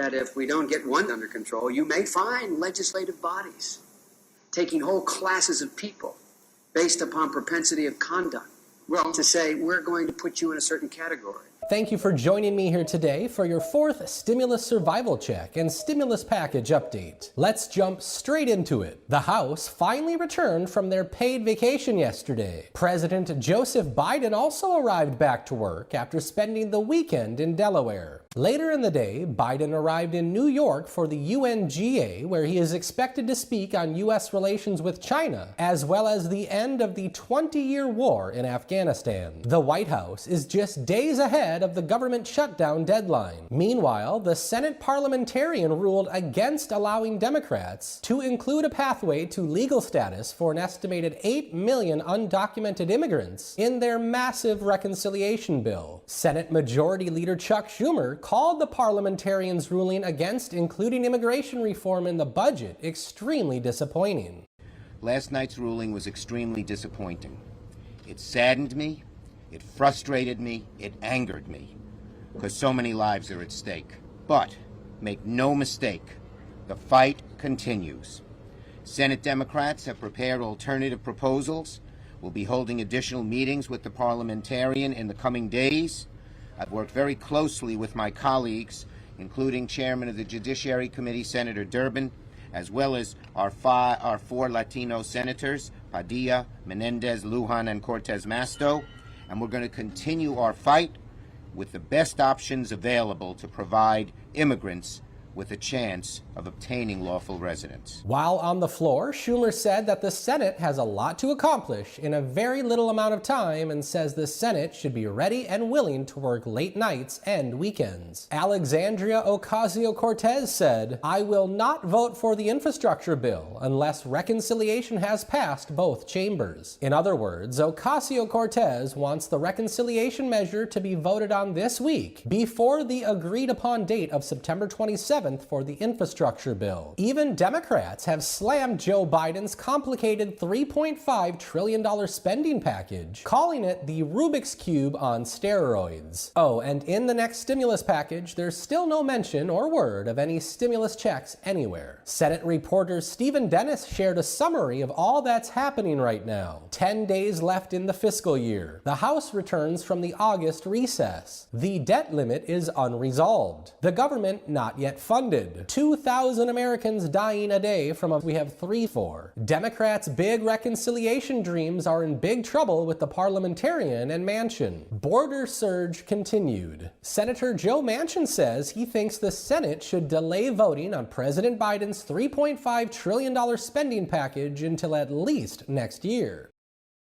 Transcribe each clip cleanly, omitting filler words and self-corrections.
that if we don't get one under control, you may find legislative bodies taking whole classes of people based upon propensity of conduct, well, to say, we're going to put you in a certain category. Thank you for joining me here today for your fourth stimulus survival check and stimulus package update. Let's jump straight into it. The House finally returned from their paid vacation yesterday. President Joseph Biden also arrived back to work after spending the weekend in Delaware. Later in the day, Biden arrived in New York for the UNGA, where he is expected to speak on U.S. relations with China, as well as the end of the 20-year war in Afghanistan. The White House is just days ahead of the government shutdown deadline. Meanwhile, the Senate parliamentarian ruled against allowing Democrats to include a pathway to legal status for an estimated 8 million undocumented immigrants in their massive reconciliation bill. Senate Majority Leader Chuck Schumer called the parliamentarians' ruling against including immigration reform in the budget extremely disappointing. Last night's ruling was extremely disappointing. It saddened me, it frustrated me, it angered me, because so many lives are at stake. But make no mistake, the fight continues. Senate Democrats have prepared alternative proposals. We'll be holding additional meetings with the parliamentarian in the coming days. I've worked very closely with my colleagues, including Chairman of the Judiciary Committee, Senator Durbin, as well as our four Latino senators, Padilla, Menendez, Lujan, and Cortez Masto, and we're going to continue our fight with the best options available to provide immigrants with a chance of obtaining lawful residence. While on the floor, Schumer said that the Senate has a lot to accomplish in a very little amount of time and says the Senate should be ready and willing to work late nights and weekends. Alexandria Ocasio-Cortez said, "I will not vote for the infrastructure bill unless reconciliation has passed both chambers." In other words, Ocasio-Cortez wants the reconciliation measure to be voted on this week before the agreed-upon date of September 27th for the infrastructure bill. Even Democrats have slammed Joe Biden's complicated $3.5 trillion spending package, calling it the Rubik's Cube on steroids. Oh, and in the next stimulus package, there's still no mention or word of any stimulus checks anywhere. Senate reporter Stephen Dennis shared a summary of all that's happening right now. 10 days left in the fiscal year. The House returns from the August recess. The debt limit is unresolved. The government not yet funded. 2,000 Americans dying a day from we have 3-4. Democrats' big reconciliation dreams are in big trouble with the parliamentarian and Manchin. Border surge continued. Senator Joe Manchin says he thinks the Senate should delay voting on President Biden's $3.5 trillion spending package until at least next year.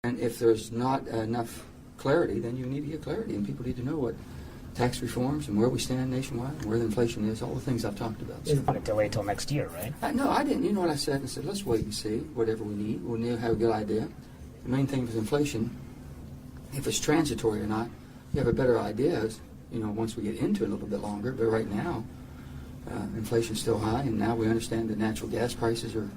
And if there's not enough clarity, then you need to get clarity, and people need to know what tax reforms and where we stand nationwide and where the inflation is, all the things I've talked about. It's not a delay till next year, right? No, I didn't. You know what I said? I said, let's wait and see whatever we need. We'll have a good idea. The main thing with inflation, if it's transitory or not, you have a better idea, once we get into it a little bit longer. But right now, inflation's still high, and now we understand that natural gas prices are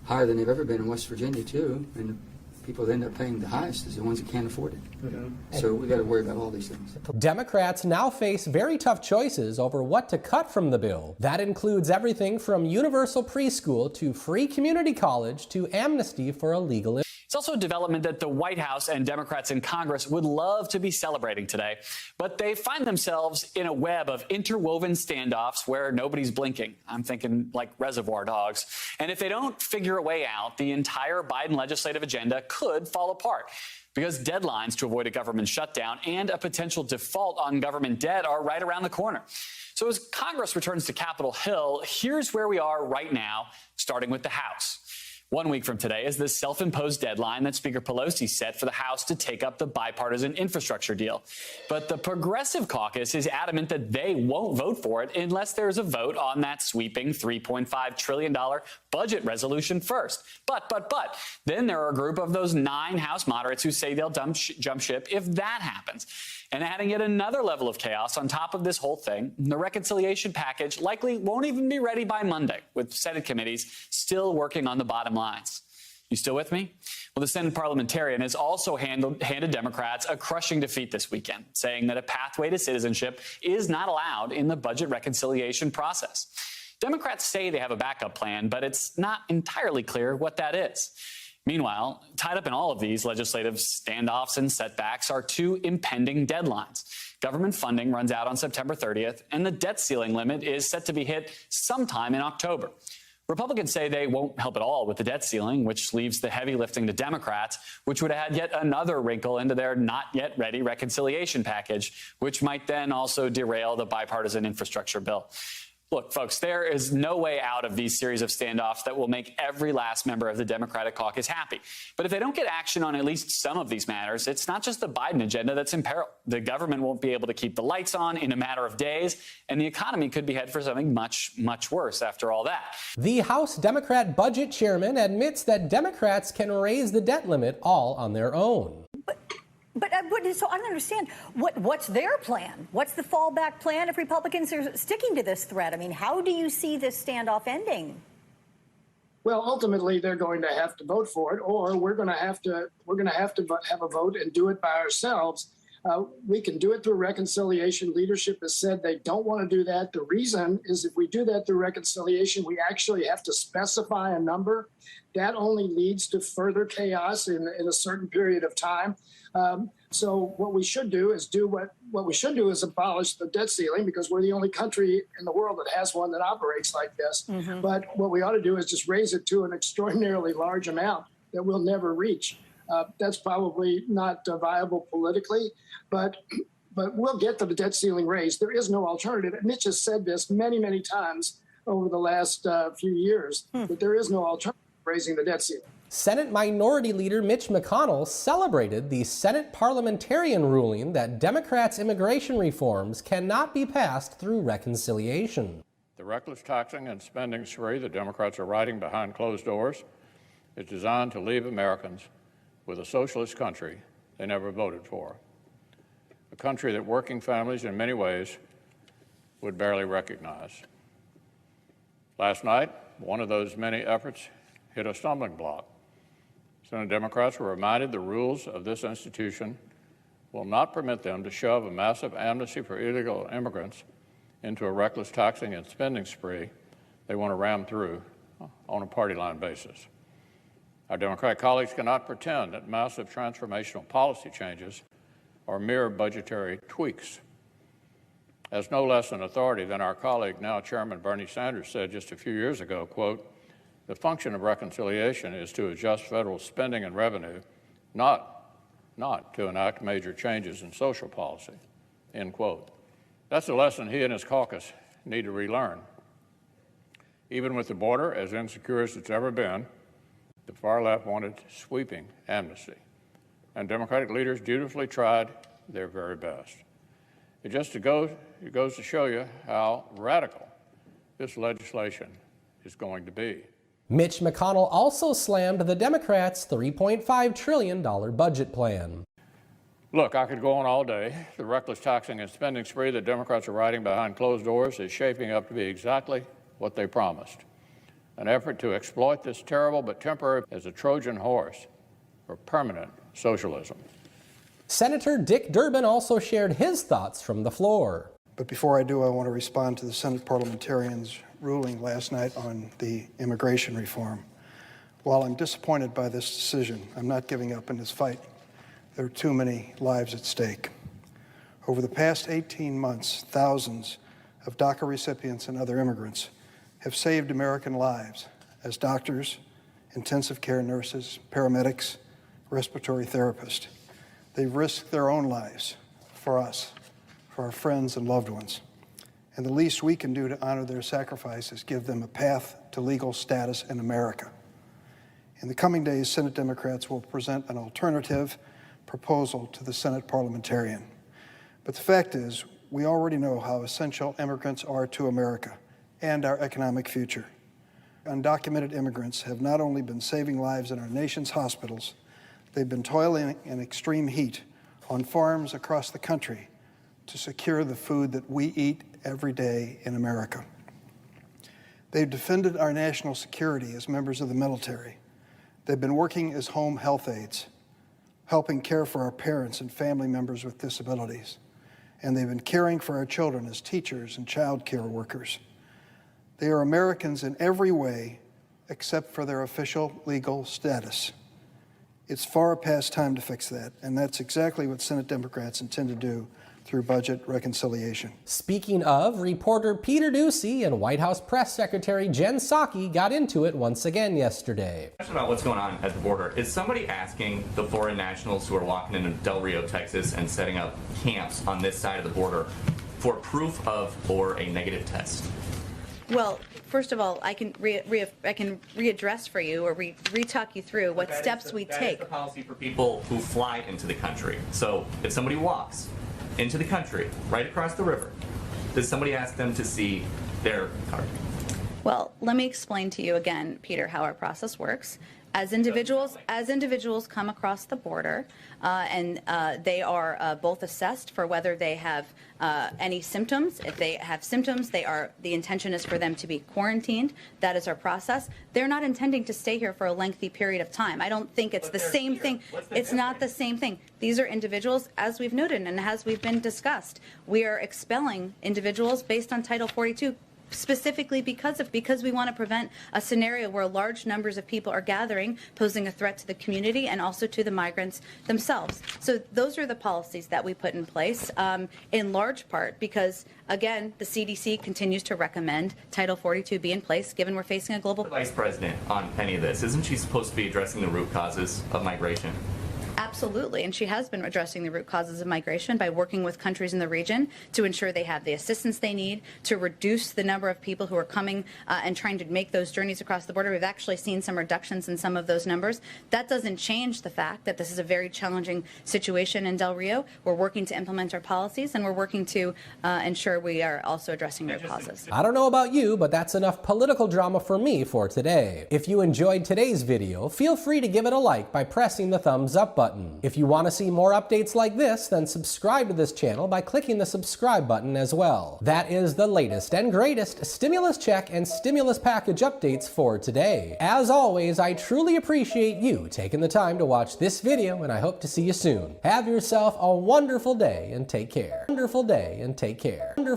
higher than they've ever been in West Virginia, too. And people that end up paying the highest is the ones that can't afford it. Mm-hmm. So we got to worry about all these things. Democrats now face very tough choices over what to cut from the bill. That includes everything from universal preschool to free community college to amnesty for illegal. It's also a development that the White House and Democrats in Congress would love to be celebrating today, but they find themselves in a web of interwoven standoffs where nobody's blinking. I'm thinking like Reservoir Dogs. And if they don't figure a way out, the entire Biden legislative agenda could fall apart, because deadlines to avoid a government shutdown and a potential default on government debt are right around the corner. So as Congress returns to Capitol Hill, here's where we are right now, starting with the House. 1 week from today is the self-imposed deadline that Speaker Pelosi set for the House to take up the bipartisan infrastructure deal. But the Progressive Caucus is adamant that they won't vote for it unless there's a vote on that sweeping $3.5 trillion budget resolution first. But, then there are a group of those 9 House moderates who say they'll jump ship if that happens. And adding yet another level of chaos on top of this whole thing, the reconciliation package likely won't even be ready by Monday, with Senate committees still working on the bottom lines. You still with me? Well, the Senate parliamentarian has also handed Democrats a crushing defeat this weekend, saying that a pathway to citizenship is not allowed in the budget reconciliation process. Democrats say they have a backup plan, but it's not entirely clear what that is. Meanwhile, tied up in all of these legislative standoffs and setbacks are two impending deadlines. Government funding runs out on September 30th, and the debt ceiling limit is set to be hit sometime in October. Republicans say they won't help at all with the debt ceiling, which leaves the heavy lifting to Democrats, which would add yet another wrinkle into their not yet ready reconciliation package, which might then also derail the bipartisan infrastructure bill. Look, folks, there is no way out of these series of standoffs that will make every last member of the Democratic caucus happy. But if they don't get action on at least some of these matters, it's not just the Biden agenda that's in peril. The government won't be able to keep the lights on in a matter of days, and the economy could be headed for something much, much worse after all that. The House Democrat budget chairman admits that Democrats can raise the debt limit all on their own. So I don't understand. What's their plan? What's the fallback plan if Republicans are sticking to this threat? I mean, how do you see this standoff ending? Well, ultimately, they're going to have to vote for it, or we're going to have to have a vote and do it by ourselves. We can do it through reconciliation. Leadership has said they don't want to do that. The reason is if we do that through reconciliation, we actually have to specify a number. That only leads to further chaos in a certain period of time. So what we should do is abolish the debt ceiling, because we're the only country in the world that has one that operates like this. Mm-hmm. But what we ought to do is just raise it to an extraordinarily large amount that we'll never reach. That's probably not viable politically, but we'll get to the debt ceiling raised. There is no alternative. And Mitch has said this many, many times over the last few years, that there is no alternative to raising the debt ceiling. Senate Minority Leader Mitch McConnell celebrated the Senate parliamentarian ruling that Democrats' immigration reforms cannot be passed through reconciliation. The reckless taxing and spending spree the Democrats are riding behind closed doors is designed to leave Americans with a socialist country they never voted for, a country that working families in many ways would barely recognize. Last night, one of those many efforts hit a stumbling block. Senate Democrats were reminded the rules of this institution will not permit them to shove a massive amnesty for illegal immigrants into a reckless taxing and spending spree they want to ram through on a party line basis. Our Democratic colleagues cannot pretend that massive transformational policy changes are mere budgetary tweaks. As no less an authority than our colleague, now Chairman Bernie Sanders, said just a few years ago, quote, "The function of reconciliation is to adjust federal spending and revenue, not to enact major changes in social policy," end quote. That's a lesson he and his caucus need to relearn. Even with the border as insecure as it's ever been, the far left wanted sweeping amnesty, and Democratic leaders dutifully tried their very best. It goes to show you how radical this legislation is going to be. Mitch McConnell also slammed the Democrats' $3.5 trillion budget plan. Look, I could go on all day. The reckless taxing and spending spree that Democrats are riding behind closed doors is shaping up to be exactly what they promised: an effort to exploit this terrible but temporary as a Trojan horse for permanent socialism. Senator Dick Durbin also shared his thoughts from the floor. But before I do, I want to respond to the Senate parliamentarians' ruling last night on the immigration reform. While I'm disappointed by this decision, I'm not giving up in this fight. There are too many lives at stake. Over the past 18 months, thousands of DACA recipients and other immigrants have saved American lives as doctors, intensive care nurses, paramedics, respiratory therapists. They've risked their own lives for us, for our friends and loved ones. And the least we can do to honor their sacrifice is give them a path to legal status in America. In the coming days, Senate Democrats will present an alternative proposal to the Senate parliamentarian. But the fact is, we already know how essential immigrants are to America and our economic future. Undocumented immigrants have not only been saving lives in our nation's hospitals, they've been toiling in extreme heat on farms across the country to secure the food that we eat every day in America. They've defended our national security as members of the military. They've been working as home health aides, helping care for our parents and family members with disabilities. And they've been caring for our children as teachers and child care workers. They are Americans in every way except for their official legal status. It's far past time to fix that, and that's exactly what Senate Democrats intend to do through budget reconciliation. Speaking of, reporter Peter Doocy and White House Press Secretary Jen Psaki got into it once again yesterday. Question about what's going on at the border. Is somebody asking the foreign nationals who are walking into Del Rio, Texas and setting up camps on this side of the border for proof of or a negative test? Well, first of all, I can readdress for you or re-talk you through what steps we take. That is the policy for people who fly into the country. So if somebody walks into the country, right across the river, does somebody ask them to see their card? Well, let me explain to you again, Peter, how our process works. As individuals come across the border, and they are both assessed for whether they have any symptoms. If they have symptoms, the intention is for them to be quarantined. That is our process. They're not intending to stay here for a lengthy period of time. I don't think it's the same thing. It's not the same thing. These are individuals, as we've noted and as we've been discussed. We are expelling individuals based on Title 42. Specifically because we want to prevent a scenario where large numbers of people are gathering, posing a threat to the community and also to the migrants themselves. So those are the policies that we put in place, in large part because, again, the CDC continues to recommend Title 42 be in place, given we're facing a global... The Vice President on any of this, isn't she supposed to be addressing the root causes of migration? Absolutely, and she has been addressing the root causes of migration by working with countries in the region to ensure they have the assistance they need to reduce the number of people who are coming and trying to make those journeys across the border. We've actually seen some reductions in some of those numbers. That doesn't change the fact that this is a very challenging situation in Del Rio. We're working to implement our policies, and we're working to ensure we are also addressing root causes. I don't know about you, but that's enough political drama for me for today. If you enjoyed today's video, feel free to give it a like by pressing the thumbs up button. If you want to see more updates like this, then subscribe to this channel by clicking the subscribe button as well. That is the latest and greatest stimulus check and stimulus package updates for today. As always, I truly appreciate you taking the time to watch this video, and I hope to see you soon. Have yourself a wonderful day and take care. Wonderful day and take care.